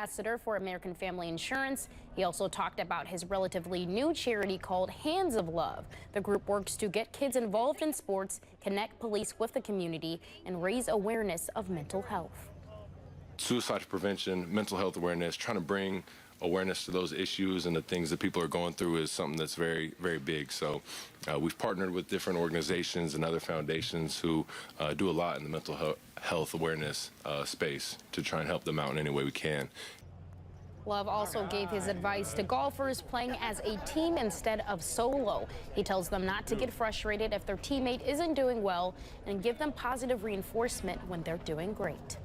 ambassador for American Family Insurance. He also talked about his relatively new charity called Hands of Love. The group works to get kids involved in sports, connect police with the community, and raise awareness of mental health. Suicide prevention, mental health awareness, trying to bring awareness to those issues and the things that people are going through is something that's very, very big. So we've partnered with different organizations and other foundations who do a lot in the mental health awareness space to try and help them out in any way we can. Love also gave his advice to golfers playing as a team instead of solo. He tells them not to get frustrated if their teammate isn't doing well and give them positive reinforcement when they're doing great.